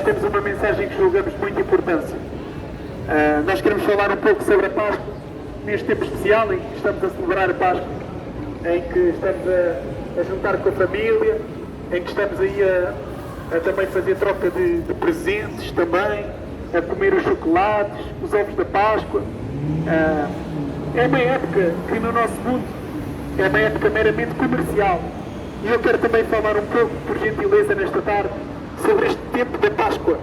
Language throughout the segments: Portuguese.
nós temos uma mensagem que julgamos de muita importância. Nós queremos falar um pouco sobre a Páscoa, neste tempo especial em que estamos a celebrar a Páscoa, em que estamos a juntar com a família, em que estamos aí a também fazer troca de presentes também, a comer os chocolates, os ovos da Páscoa. É uma época que no nosso mundo é uma época meramente comercial. E eu quero também falar um pouco, por gentileza, nesta tarde, sobre este tempo da Páscoa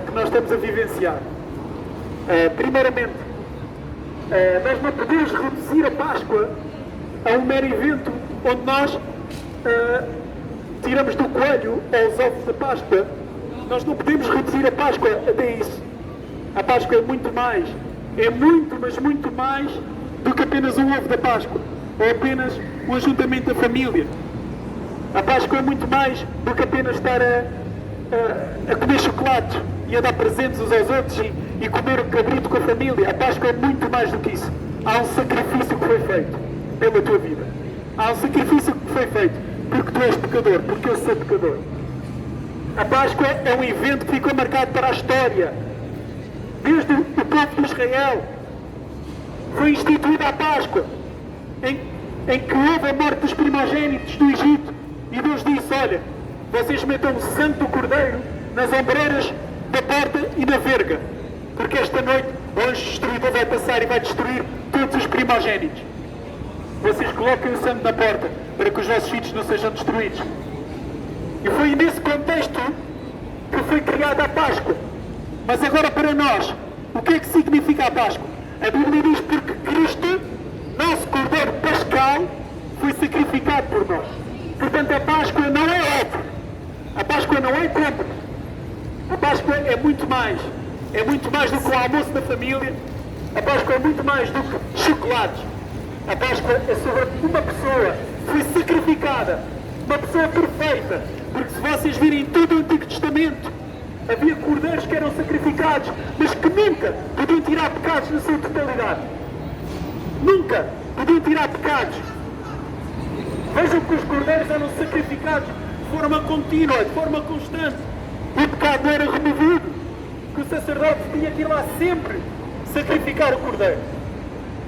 que nós estamos a vivenciar. Primeiramente, nós não podemos reduzir a Páscoa a um mero evento onde nós tiramos do coelho aos ovos da Páscoa. Nós não podemos reduzir a Páscoa até isso. A Páscoa é muito mais, é muito, mas muito mais do que apenas um ovo da Páscoa, ou apenas um ajuntamento da família. A Páscoa é muito mais do que apenas estar a comer chocolates e a dar presentes uns aos outros e comer um cabrito com a família. A Páscoa é muito mais do que isso. Há um sacrifício que foi feito pela tua vida. Há um sacrifício que foi feito porque tu és pecador, porque eu sou pecador. A Páscoa é um evento que ficou marcado para a história. Desde o povo de Israel foi instituída a Páscoa, em que houve a morte dos primogênitos do Egito. E Deus disse, olha, vocês metam o sangue do cordeiro nas ombreiras da porta e na verga, porque esta noite o anjo destruidor vai passar e vai destruir todos os primogênitos. Vocês coloquem o sangue na porta para que os vossos filhos não sejam destruídos. E foi nesse contexto que foi criada a Páscoa. Mas agora para nós, o que é que significa a Páscoa? A Bíblia diz porque Cristo, nosso Cordeiro Pascal, foi sacrificado por nós. Portanto, a Páscoa não é ovo. A Páscoa não é compra. A Páscoa é muito mais. É muito mais do que o almoço da família. A Páscoa é muito mais do que chocolates. A Páscoa é sobre uma pessoa que foi sacrificada. Uma pessoa perfeita. Porque se vocês virem todo o Antigo Testamento, havia cordeiros que eram sacrificados, mas que nunca podiam tirar pecados na sua totalidade. Nunca podiam tirar pecados. Vejam que os cordeiros eram sacrificados de forma contínua, de forma constante. O pecado não era removido, que o sacerdote tinha que ir lá sempre sacrificar o cordeiro.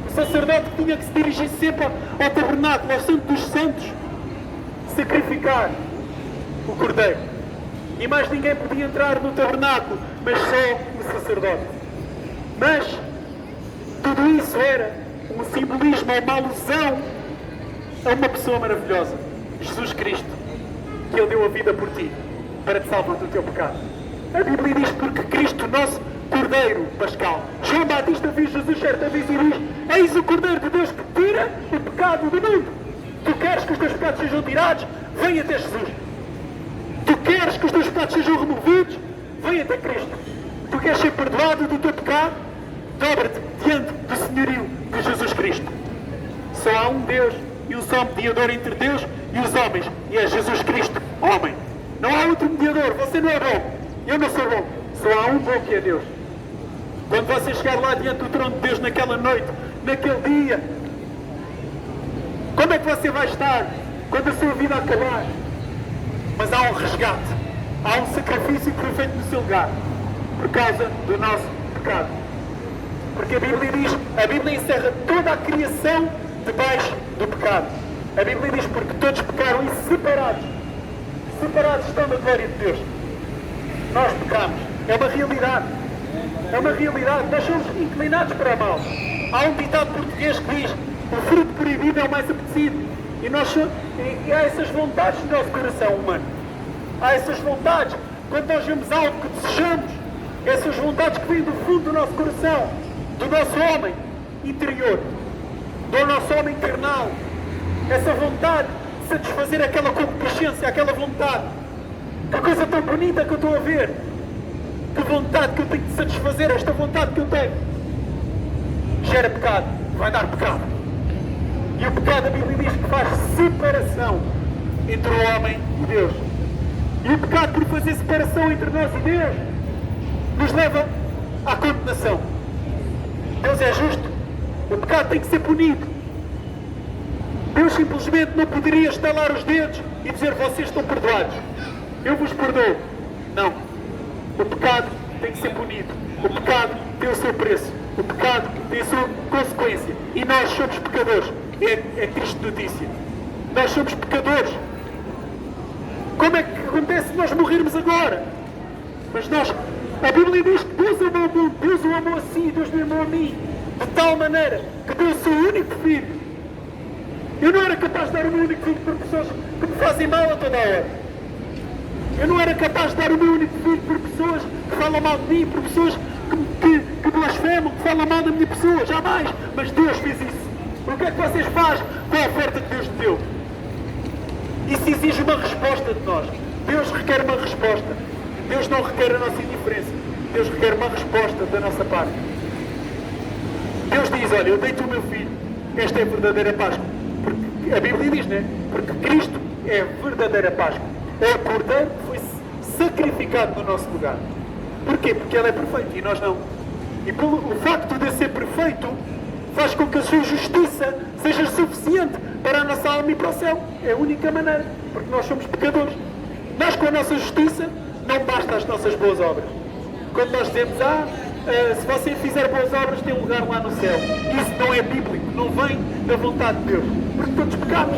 O sacerdote tinha que se dirigir sempre ao tabernáculo, ao Santo dos Santos, sacrificar o cordeiro. E mais ninguém podia entrar no tabernáculo, mas só o sacerdote. Mas tudo isso era um simbolismo, uma alusão a uma pessoa maravilhosa, Jesus Cristo, que Ele deu a vida por ti, para te salvar do teu pecado. A Bíblia diz porque Cristo, nosso Cordeiro Pascal. João Batista viu Jesus certa vez e diz, eis o Cordeiro de Deus que tira o pecado do mundo. Tu queres que os teus pecados sejam tirados? Vem até Jesus. Tu queres que os teus pecados sejam removidos? Vem até Cristo. Tu queres ser perdoado do teu pecado? Dobra-te diante do senhorio de Jesus Cristo. Só há um Deus e um só mediador entre Deus e os homens, e é Jesus Cristo, homem. Não há outro mediador. Você não é bom, eu não sou bom. Só há um bom que é Deus. Quando você chegar lá diante do trono de Deus naquela noite, naquele dia, como é que você vai estar quando a sua vida acabar? Mas há um resgate, há um sacrifício que foi feito no seu lugar, por causa do nosso pecado. Porque a Bíblia encerra toda a criação debaixo do pecado. A Bíblia diz porque todos pecaram e separados estão da glória de Deus. Nós pecamos, é uma realidade. É uma realidade, nós somos inclinados para o mal. Há um ditado português que diz, o fruto proibido é o mais apetecido. E há essas vontades no nosso coração humano. Há essas vontades, quando nós vemos algo que desejamos, essas vontades que vêm do fundo do nosso coração, do nosso homem interior, do nosso homem carnal. Essa vontade de satisfazer aquela concupiscência, aquela vontade. Que coisa tão bonita que eu estou a ver. Que vontade que eu tenho de satisfazer, esta vontade que eu tenho. Gera pecado, vai dar pecado. E o pecado, a Bíblia diz que faz separação entre o homem e Deus. E o pecado, por fazer separação entre nós e Deus, nos leva à condenação. Deus é justo. O pecado tem que ser punido. Deus simplesmente não poderia estalar os dedos e dizer, vocês estão perdoados. Eu vos perdoo. Não. O pecado tem que ser punido. O pecado tem o seu preço. O pecado tem a sua consequência. E nós somos pecadores. É triste notícia. Nós somos pecadores. Como é que acontece se nós morrermos agora? Mas a Bíblia diz que Deus amou o mundo, Deus o amou a si, Deus me amou a mim, de tal maneira que deu o seu único filho. Eu não era capaz de dar o meu único filho por pessoas que me fazem mal a toda a hora. Eu não era capaz de dar o meu único filho por pessoas que falam mal de mim, por pessoas que blasfemam, que falam mal da minha pessoa, jamais. Mas Deus fez isso. O que é que vocês fazem com a oferta que Deus te deu? Isso exige uma resposta de nós. Deus requer uma resposta. Deus não requer a nossa indiferença. Deus requer uma resposta da nossa parte. Deus diz, olha, eu dei-te o meu filho. Esta é a verdadeira Páscoa. Porque a Bíblia diz, não é? Porque Cristo é a verdadeira Páscoa. É o Cordeiro que foi sacrificado no nosso lugar. Porquê? Porque Ele é perfeito e nós não. E o facto de ser perfeito faz com que a sua justiça seja suficiente para a nossa alma e para o céu. É a única maneira. Porque nós somos pecadores. Nós, com a nossa justiça, não basta as nossas boas obras. Quando nós dizemos, se você fizer boas obras, tem um lugar lá no céu. Isso não é bíblico, não vem da vontade de Deus. Porque todos pecamos.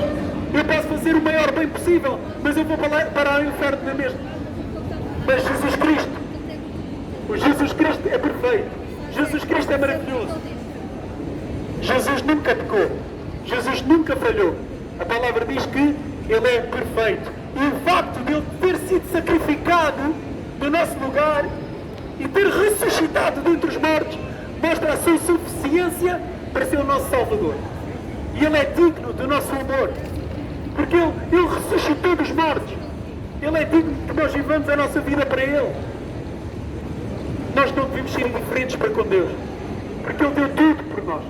Eu posso fazer o maior bem possível, mas eu vou parar o inferno na mesma. Mas Jesus Cristo, o Jesus Cristo é perfeito. Jesus Cristo é maravilhoso. Jesus nunca pecou. Jesus nunca falhou. A palavra diz que Ele é perfeito. E o facto de Ele ter sido sacrificado no nosso lugar e ter ressuscitado dentre os mortos mostra a sua suficiência para ser o nosso Salvador. E Ele é digno do nosso amor. Porque Ele ressuscitou dos mortos. Ele é digno que nós vivamos a nossa vida para Ele. Nós não devemos ser indiferentes para com Deus. Porque Ele deu tudo por nós.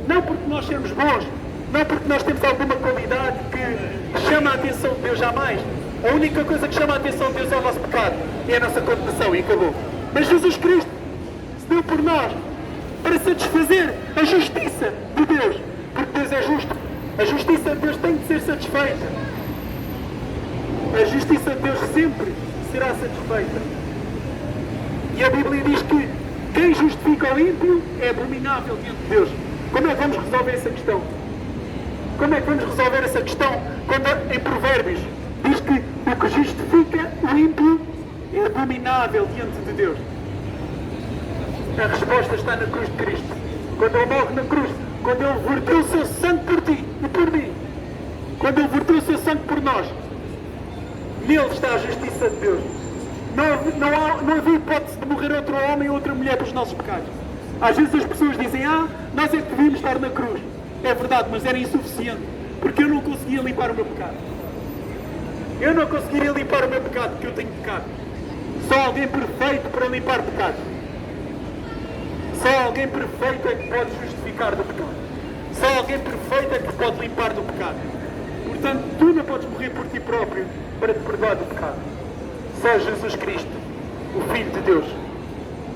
Não porque nós sermos bons. Não porque nós temos alguma qualidade que chama a atenção de Deus, jamais. A única coisa que chama a atenção de Deus é o nosso pecado. É a nossa condenação e acabou. Mas Jesus Cristo se deu por nós para satisfazer a justiça de Deus. Porque Deus é justo. A justiça de Deus tem de ser satisfeita. A justiça de Deus sempre será satisfeita. E a Bíblia diz que quem justifica o ímpio é abominável diante de Deus. Como é que vamos resolver essa questão? Como é que vamos resolver essa questão quando em Provérbios diz que o que justifica o ímpio é abominável diante de Deus? A resposta está na cruz de Cristo. Quando Ele morre na cruz, quando Ele verteu o seu sangue por ti e por mim, quando Ele verteu o seu sangue por nós, nele está a justiça de Deus. Não havia hipótese de morrer outro homem ou outra mulher pelos nossos pecados. Às vezes as pessoas dizem, nós é que devíamos estar na cruz. É verdade, mas era insuficiente, porque eu não conseguia limpar o meu pecado. Eu não conseguiria limpar o meu pecado, porque eu tenho pecado. Só alguém perfeito para limpar pecado. Só alguém perfeito é que pode justificar do pecado. Só alguém perfeito é que pode limpar do pecado. Portanto, tu não podes morrer por ti próprio para te perdoar do pecado. Só Jesus Cristo, o Filho de Deus.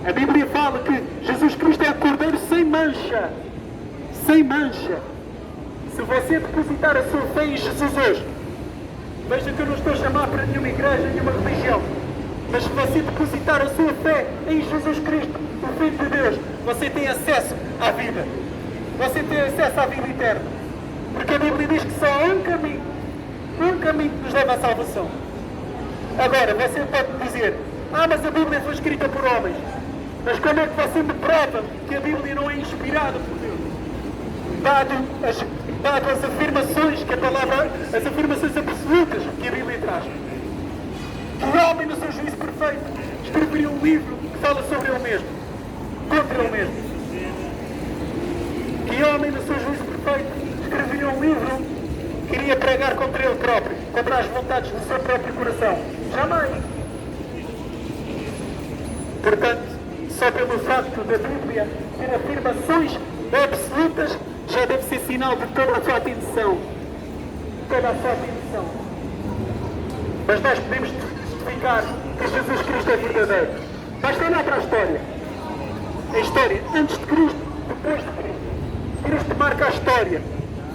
A Bíblia fala que Jesus Cristo é o Cordeiro sem mancha. Sem mancha. Se você depositar a sua fé em Jesus hoje, veja que eu não estou a chamar para nenhuma igreja, nenhuma religião, mas se você depositar a sua fé em Jesus Cristo, o Filho de Deus, você tem acesso à vida. Você tem acesso à vida eterna. Porque a Bíblia diz que só há um caminho que nos leva à salvação. Agora, você pode dizer, mas a Bíblia foi escrita por homens. Mas como é que você me prova que a Bíblia não é inspirada por Deus? Dado as afirmações que a palavra, as afirmações absolutas que a Bíblia traz. Que o homem, no seu juízo perfeito, escreveria um livro que fala sobre ele mesmo, contra ele mesmo. Que homem, no seu juízo perfeito, escreveria um livro que iria pregar contra ele próprio, contra as vontades do seu próprio coração. Jamais. Portanto, só pelo facto da Bíblia ter afirmações absolutas, já deve ser sinal de toda a sua atenção. Toda a sua atenção. Mas nós podemos testificar que Jesus Cristo é verdadeiro. Basta olhar para a história. A história antes de Cristo, depois de Cristo. Cristo marca a história.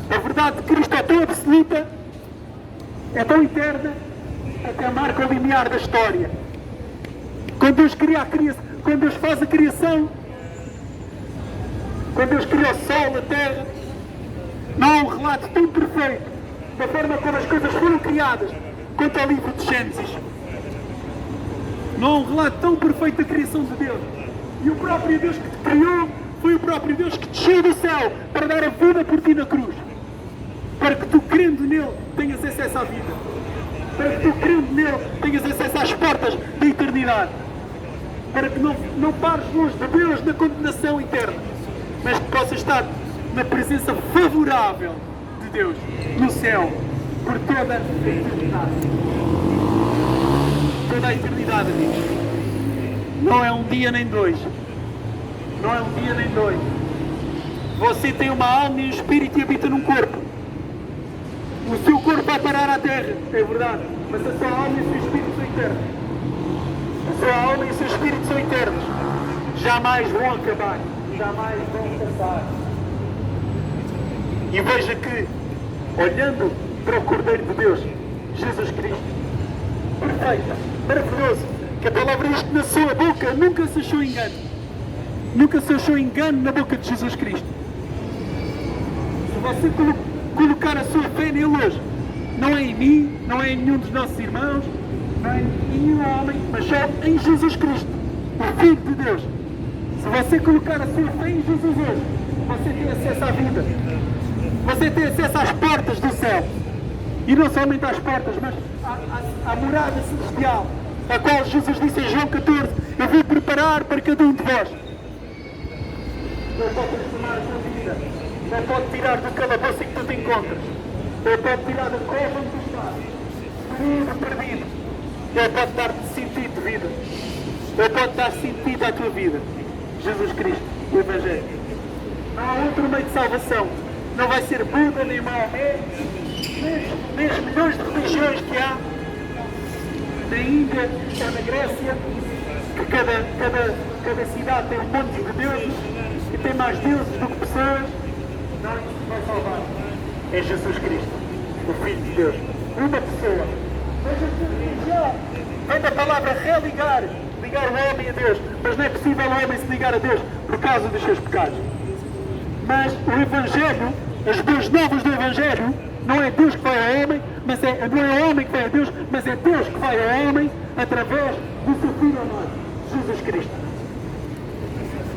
A verdade de Cristo é tão absoluta, é tão eterna, até marca o limiar da história. Quando Deus cria a criação, quando Deus faz a criação, quando Deus cria o sol, a terra, não há um relato tão perfeito da forma como as coisas foram criadas quanto ao livro de Gênesis. Não há um relato tão perfeito da criação de Deus. E o próprio Deus que te criou foi o próprio Deus que desceu do céu para dar a vida por ti na cruz. Para que tu, crendo nele, tenhas acesso à vida. Para que tu, crendo nele, tenhas acesso às portas da eternidade. Para que não pares longe de Deus na condenação eterna, mas que possas estar na presença favorável de Deus, no céu, por toda a eternidade. Toda a eternidade, amigos. Não é um dia nem dois. Não é um dia nem dois. Você tem uma alma e um espírito e habita num corpo. O seu corpo vai parar à terra, é verdade, mas a sua alma e o seu espírito são eternos. A sua alma e o seu espírito são eternos. Jamais vão acabar, jamais vão passar. E veja que, olhando para o Cordeiro de Deus, Jesus Cristo, perfeito, maravilhoso, que a palavra diz que na sua boca nunca se achou engano. Nunca se achou engano na boca de Jesus Cristo. Se você colocar a sua fé nele hoje, não é em mim, não é em nenhum dos nossos irmãos, não é em nenhum homem, mas só em Jesus Cristo, o Filho de Deus. Se você colocar a sua fé em Jesus hoje, você tem acesso à vida. Você tem acesso às portas do céu. E não somente às portas, mas à morada celestial, a qual Jesus disse em João 14, eu vou preparar para cada um de vós. Ele pode transformar a tua vida. Ele pode tirar do calabouço em que tu te encontras. Ele pode tirar da cova onde tu estás. Tudo perdido. Ele pode dar-te sentido de vida. Ele pode dar sentido à tua vida. Jesus Cristo, o Evangelho. Não há outro meio de salvação. Não vai ser Buda, nem Maomé, nem as milhões de religiões que há na Índia ou na Grécia, que cada cidade tem um monte de deuses e tem mais deuses do que pessoas. Não, isso vai salvar. É Jesus Cristo, o Filho de Deus. Uma pessoa. Veja que religião vem da palavra religar, ligar o homem a Deus, mas não é possível o homem se ligar a Deus por causa dos seus pecados. Mas o Evangelho, as boas novas do Evangelho, não é Deus que vai ao homem, mas não é o homem que vai a Deus, mas é Deus que vai ao homem através do seu Filho amado, Jesus Cristo.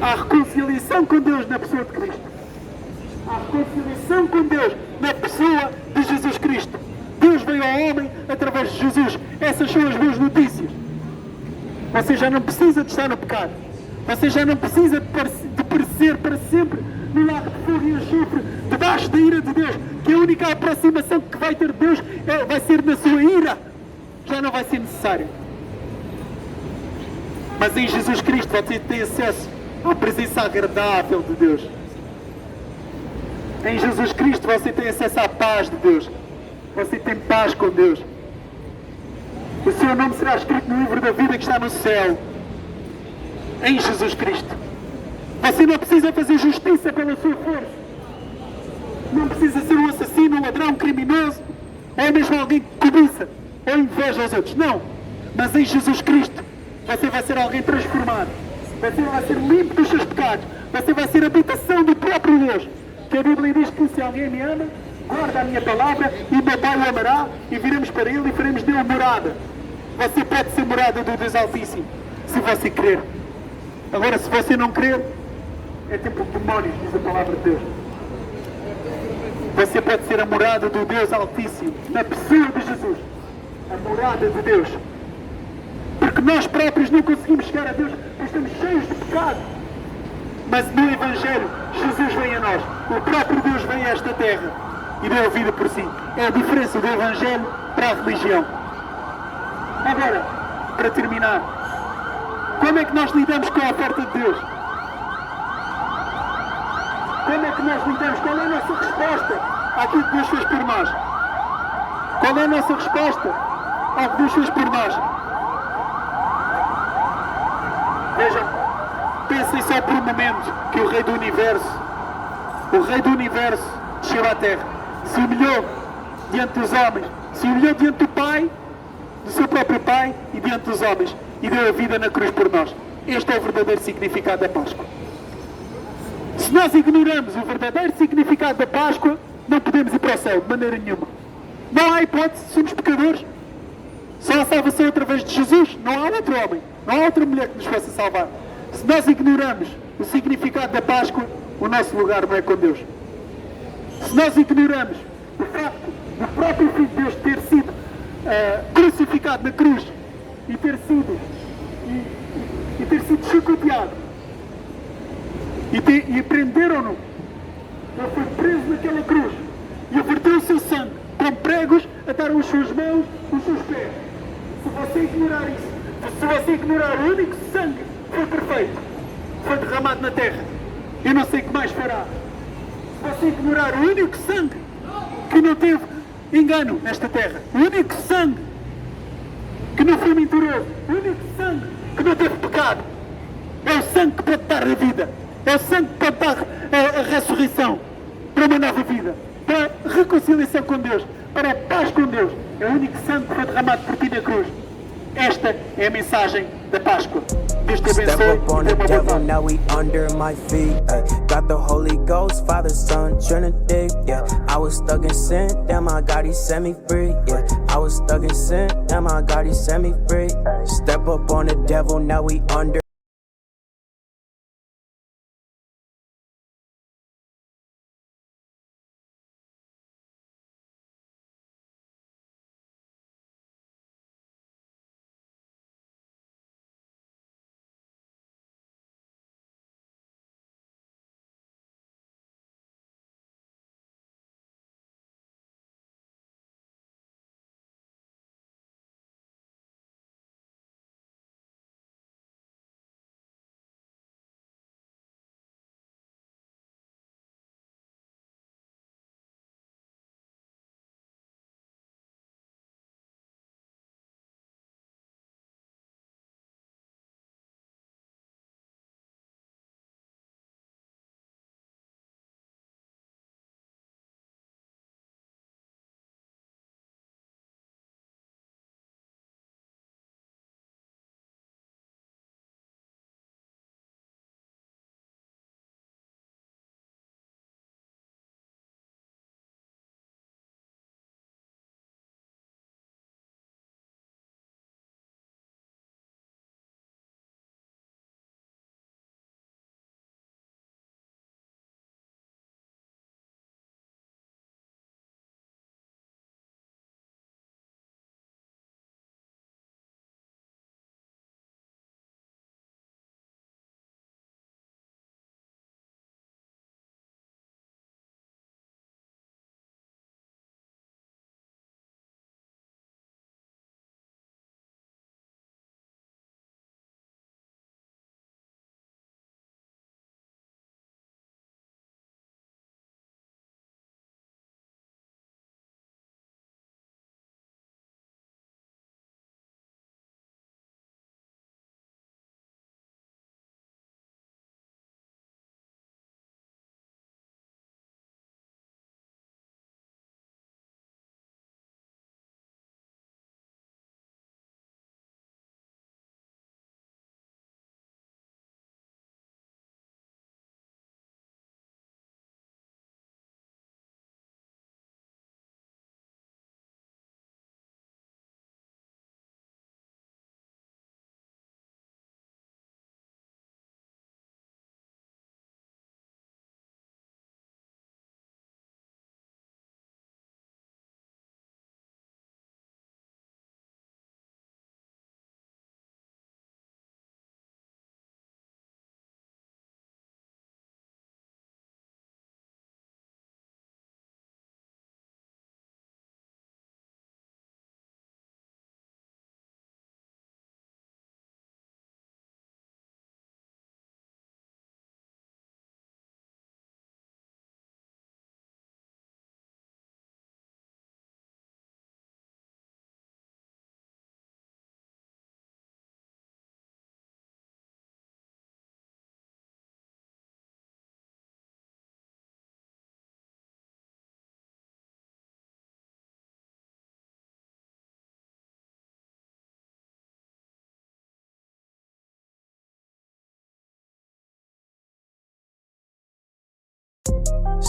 Há reconciliação com Deus na pessoa de Cristo. Há reconciliação com Deus na pessoa de Jesus Cristo. Deus veio ao homem através de Jesus. Essas são as boas notícias. Você já não precisa de estar no pecado. Você já não precisa de perecer para sempre no lago de fogo e enxofre, debaixo da ira de Deus, que a única aproximação que vai ter de Deus vai ser na sua ira. Já não vai ser necessário. Mas em Jesus Cristo você tem acesso à presença agradável de Deus. Em Jesus Cristo você tem acesso à paz de Deus. Você tem paz com Deus. O seu nome será escrito no livro da vida que está no céu. Em Jesus Cristo. Você não precisa fazer justiça pela sua força. Não precisa ser um assassino, um ladrão, um criminoso, ou mesmo alguém que cobiça, ou inveja aos outros. Não. Mas em Jesus Cristo, você vai ser alguém transformado. Você vai ser limpo dos seus pecados. Você vai ser habitação do próprio Deus. Que a Bíblia diz que se alguém me ama, guarda a minha palavra e meu Pai o amará e viremos para ele e faremos dele morada. Você pode ser morada do Deus Altíssimo, se você crer. Agora, se você não crer, é tempo de demónios, diz a palavra de Deus. Você pode ser a morada do Deus Altíssimo, na pessoa de Jesus. A morada de Deus. Porque nós próprios não conseguimos chegar a Deus, porque estamos cheios de pecado. Mas no Evangelho, Jesus vem a nós. O próprio Deus vem a esta terra e deu a vida por si. É a diferença do Evangelho para a religião. Agora, para terminar, como é que nós lidamos com a oferta de Deus? Como é que nós lidamos? Qual é a nossa resposta àquilo que Deus fez por nós? Qual é a nossa resposta ao que Deus fez por nós? Vejam, pensem só por um momento que o Rei do Universo desceu à Terra, se humilhou diante dos homens, se humilhou diante do Pai, do seu próprio Pai e diante dos homens. e deu a vida na cruz por nós. Este é o verdadeiro significado da Páscoa. Se nós ignoramos o verdadeiro significado da Páscoa, não podemos ir para o céu de maneira nenhuma. Não há hipótese, somos pecadores. Só há salvação através de Jesus. Não há outro homem, não há outra mulher que nos possa salvar. Se nós ignoramos o significado da Páscoa, o nosso lugar não é com Deus. Se nós ignoramos o facto do próprio Filho de Deus ter sido crucificado na cruz e ter sido chicoteado e prenderam-no, ele foi preso naquela cruz e verteu o seu sangue com pregos, ataram as suas mãos, os seus pés. Se você ignorar isso, se você ignorar o único sangue que foi perfeito, foi derramado na terra, eu não sei o que mais fará. Se você ignorar o único sangue que não teve engano nesta terra, o único sangue que não foi mentiroso, o único sangue que não teve pecado, é o sangue que pode dar a vida, é o sangue que pode dar a ressurreição para uma nova vida, para a reconciliação com Deus, para a paz com Deus. É o único sangue que foi derramado por ti na cruz. Esta é a mensagem da Páscoa. Deus te Step abençoe. up on the devil, now we under my feet. Got the Holy Ghost, Father, Son, Trinity. Yeah, I was stuck in sin, damn my God, He set me free. Yeah, I was stuck in sin, damn my God, He set me free. Step up on the devil, now we under.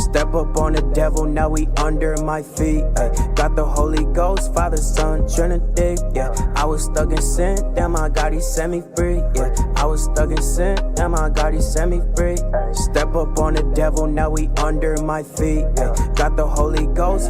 Step up on the devil, now we under my feet. Got the Holy Ghost, Father, Son, Trinity. Yeah, I was stuck in sin, damn, my God, he set me free. Yeah, I was stuck in sin, damn, my God, he set me free. Step up on the devil, now we under my feet. Got the Holy Ghost.